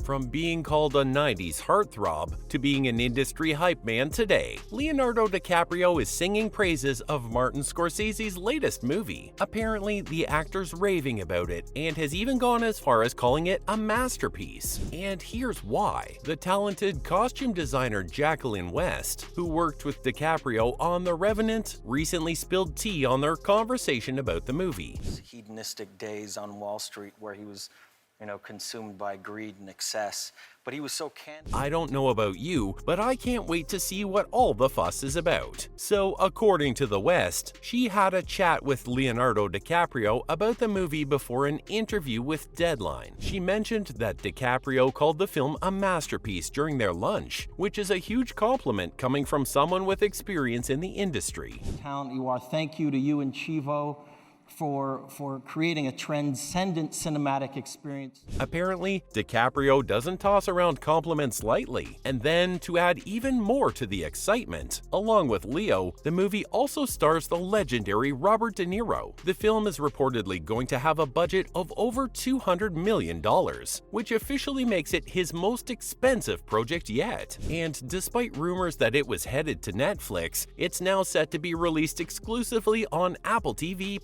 From being called a 90s heartthrob to being an industry hype man today, Leonardo DiCaprio is singing praises of Martin Scorsese's latest movie. Apparently, the actor's raving about it and has even gone as far as calling it a masterpiece. And here's why. The talented costume designer Jacqueline West, who worked with DiCaprio on The Revenant, recently spilled tea on their conversation about the movie. Hedonistic days on Wall Street where he was consumed by greed and excess. But he was so candid. I don't know about you, but I can't wait to see what all the fuss is about. So, according to the West, she had a chat with Leonardo DiCaprio about the movie before an interview with Deadline. She mentioned that DiCaprio called the film a masterpiece during their lunch, which is a huge compliment coming from someone with experience in the industry. Talent you are. Thank you to you and Chivo for creating a transcendent cinematic experience. Apparently, DiCaprio doesn't toss around compliments lightly. And then, to add even more to the excitement, along with Leo, the movie also stars the legendary Robert De Niro. The film is reportedly going to have a budget of over $200 million, which officially makes it his most expensive project yet. And despite rumors that it was headed to Netflix, it's now set to be released exclusively on Apple TV+.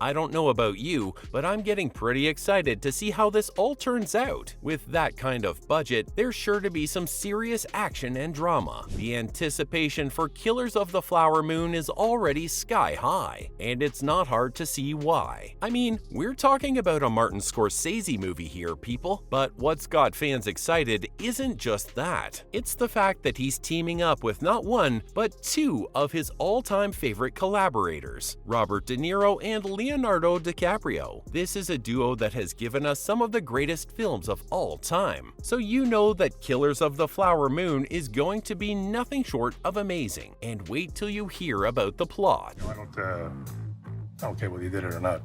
I don't know about you, but I'm getting pretty excited to see how this all turns out. With that kind of budget, there's sure to be some serious action and drama. The anticipation for Killers of the Flower Moon is already sky high, and it's not hard to see why. I mean, we're talking about a Martin Scorsese movie here, people, but what's got fans excited isn't just that. It's the fact that he's teaming up with not one, but two of his all-time favorite collaborators, Robert De Niro and Leonardo DiCaprio. This is a duo that has given us some of the greatest films of all time, so you know that Killers of the Flower Moon is going to be nothing short of amazing. And wait till you hear about the plot. I don't care whether you did it or not.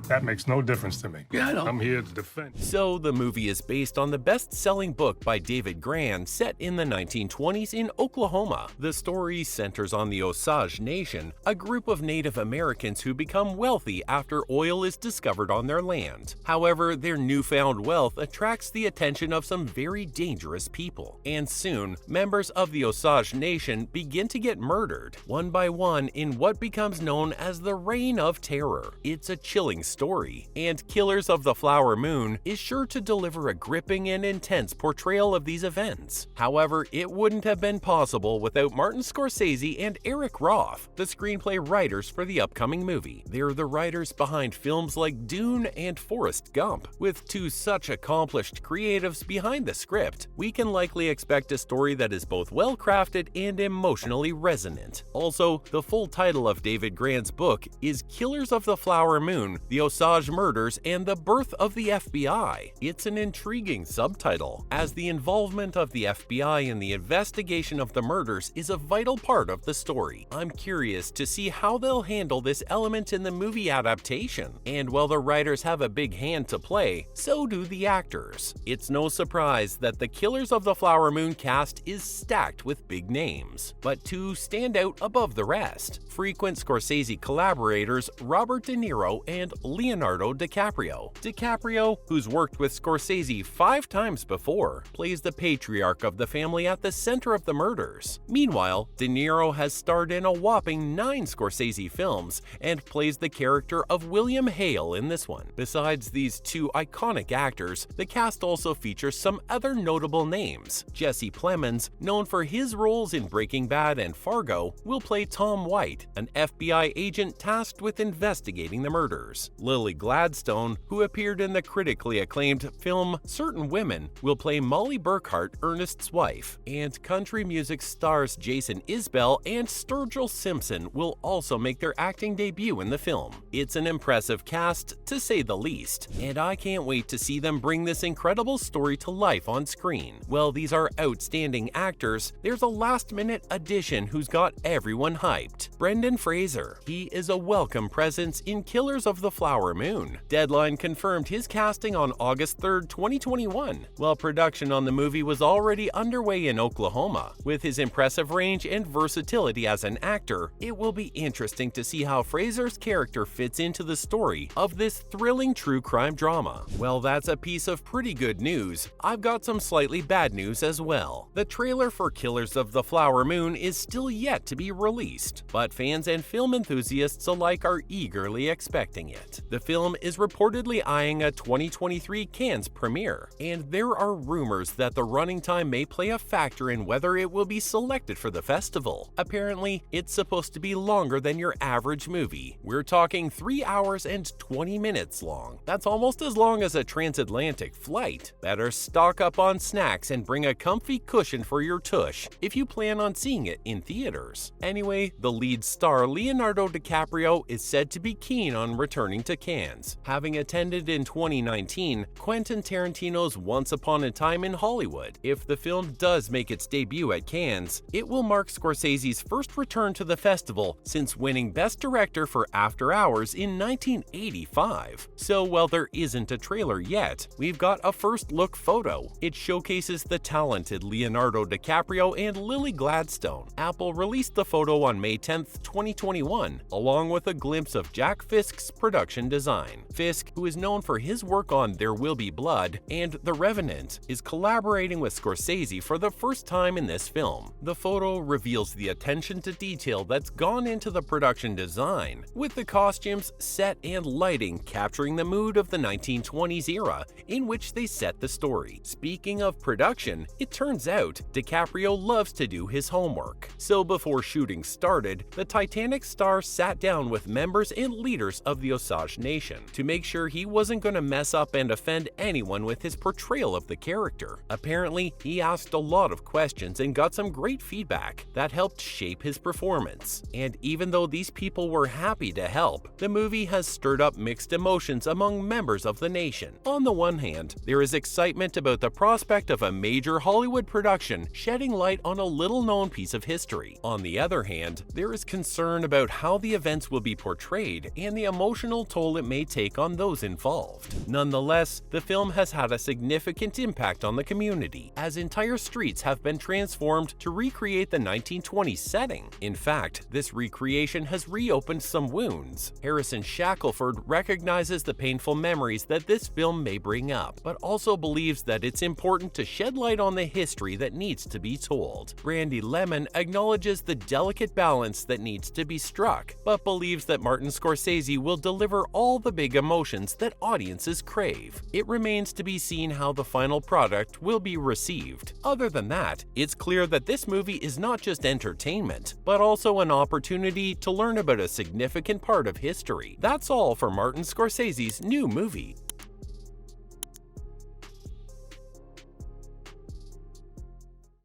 That makes no difference to me. Yeah, I know. I'm here to defend. So, the movie is based on the best-selling book by David Grann set in the 1920s in Oklahoma. The story centers on the Osage Nation, a group of Native Americans who become wealthy after oil is discovered on their land. However, their newfound wealth attracts the attention of some very dangerous people, and soon, members of the Osage Nation begin to get murdered, one by one, in what becomes known as the Reign of Terror. It's a chilling story, and Killers of the Flower Moon is sure to deliver a gripping and intense portrayal of these events. However, it wouldn't have been possible without Martin Scorsese and Eric Roth, the screenplay writers for the upcoming movie. They're the writers behind films like Dune and Forrest Gump. With two such accomplished creatives behind the script, we can likely expect a story that is both well-crafted and emotionally resonant. Also, the full title of David Grann's book is Killers of the Flower Moon, The Osage Murders and the Birth of the FBI. It's an intriguing subtitle, as the involvement of the FBI in the investigation of the murders is a vital part of the story. I'm curious to see how they'll handle this element in the movie adaptation. And while the writers have a big hand to play, so do the actors. It's no surprise that the Killers of the Flower Moon cast is stacked with big names, but two stand out above the rest. Frequent Scorsese collaborators Robert De Niro and Leonardo DiCaprio. DiCaprio, who's worked with Scorsese 5 times before, plays the patriarch of the family at the center of the murders. Meanwhile, De Niro has starred in a whopping 9 Scorsese films and plays the character of William Hale in this one. Besides these two iconic actors, the cast also features some other notable names. Jesse Plemons, known for his roles in Breaking Bad and Fargo, will play Tom White, an FBI agent tasked with investigating the murders. Lily Gladstone, who appeared in the critically acclaimed film Certain Women, will play Molly Burkhart, Ernest's wife, and country music stars Jason Isbell and Sturgill Simpson will also make their acting debut in the film. It's an impressive cast, to say the least, and I can't wait to see them bring this incredible story to life on screen. Well, these are outstanding actors. There's a last-minute addition who's got everyone hyped: Brendan Fraser. He is a welcome presence in Killers of the Flower Flower Moon. Deadline confirmed his casting on August 3, 2021, while production on the movie was already underway in Oklahoma. With his impressive range and versatility as an actor, it will be interesting to see how Fraser's character fits into the story of this thrilling true crime drama. Well, that's a piece of pretty good news. I've got some slightly bad news as well. The trailer for Killers of the Flower Moon is still yet to be released, but fans and film enthusiasts alike are eagerly expecting it. The film is reportedly eyeing a 2023 Cannes premiere, and there are rumors that the running time may play a factor in whether it will be selected for the festival. Apparently, it's supposed to be longer than your average movie. We're talking 3 hours and 20 minutes long. That's almost as long as a transatlantic flight. Better stock up on snacks and bring a comfy cushion for your tush if you plan on seeing it in theaters. Anyway, the lead star Leonardo DiCaprio is said to be keen on returning to Cannes. Having attended in 2019 Quentin Tarantino's Once Upon a Time in Hollywood, if the film does make its debut at Cannes, it will mark Scorsese's first return to the festival since winning Best Director for After Hours in 1985. So while there isn't a trailer yet, we've got a first look photo. It showcases the talented Leonardo DiCaprio and Lily Gladstone. Apple released the photo on May 10, 2021, along with a glimpse of Jack Fisk's production design. Fisk, who is known for his work on There Will Be Blood and The Revenant, is collaborating with Scorsese for the first time in this film. The photo reveals the attention to detail that's gone into the production design, with the costumes, set, and lighting capturing the mood of the 1920s era in which they set the story. Speaking of production, it turns out DiCaprio loves to do his homework. So before shooting started, the Titanic star sat down with members and leaders of the Osage Nation to make sure he wasn't going to mess up and offend anyone with his portrayal of the character. Apparently, he asked a lot of questions and got some great feedback that helped shape his performance. And even though these people were happy to help, the movie has stirred up mixed emotions among members of the nation. On the one hand, there is excitement about the prospect of a major Hollywood production shedding light on a little-known piece of history. On the other hand, there is concern about how the events will be portrayed and the emotional toll it may take on those involved. Nonetheless, the film has had a significant impact on the community, as entire streets have been transformed to recreate the 1920s setting. In fact, this recreation has reopened some wounds. Harrison Shackelford recognizes the painful memories that this film may bring up, but also believes that it's important to shed light on the history that needs to be told. Brandy Lemon acknowledges the delicate balance that needs to be struck, but believes that Martin Scorsese will deliver all the big emotions that audiences crave. It remains to be seen how the final product will be received. Other than that, it's clear that this movie is not just entertainment, but also an opportunity to learn about a significant part of history. That's all for Martin Scorsese's new movie.